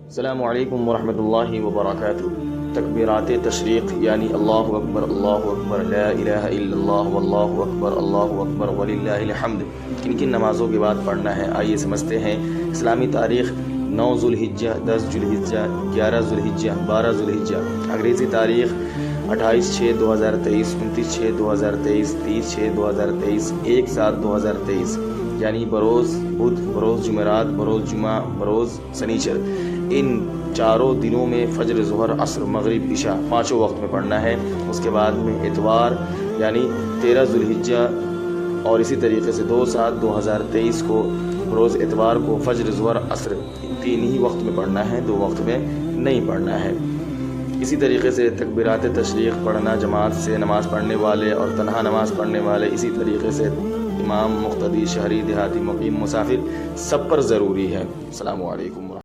अस्सलामु अलैकुम वरहमतुल्लाहि वबरकातुहू। तकबीरात तशरीक़ यानी अल्लाहु अकबर, ला इलाहा इल्लल्लाह, वल्लाहु अकबर वलिल्लाहिल हम्द। किन किन नमाज़ों के बाद पढ़ना है, आइए समझते हैं। इस्लामी तारीख़ 9 ज़ुल्हिज्जा, 10 ज़ुल्हिज्जा, 11 ज़ुल्हिज्जा, 12 ज़ुल्हिज्जा। अंग्रेज़ी तारीख़ 28/6/2023, 29/6/2023, 30/6/2023, 1/7/2023। यानी बरोज़ बुध, बरोज़ जुमेरात, बरोज़ जुमा, बरोज़ सनीचर। इन चारों दिनों में फ़ज्र, ज़ुहर, असर, मगरिब, इशा पाँचों वक्त में पढ़ना है। उसके बाद में इतवार यानी 13 ज़ुल्हिज्जा और इसी तरीके से 2/7/2023 को रोज़ इतवार को फ़ज्र, ज़ुहर, असर तीन ही वक्त में पढ़ना है, 2 वक्त में नहीं पढ़ना है। इसी तरीके से तकबीरात तशरीक़ पढ़ना जमात से नमाज़ पढ़ने वाले और तन्हा नमाज़ पढ़ने वाले, इसी तरीके से इमाम, मुक़्तदी, शहरी, देहाती, मुक़ीम, मुसाफिर सब पर ज़रूरी है। अस्सलामु अलैकुम।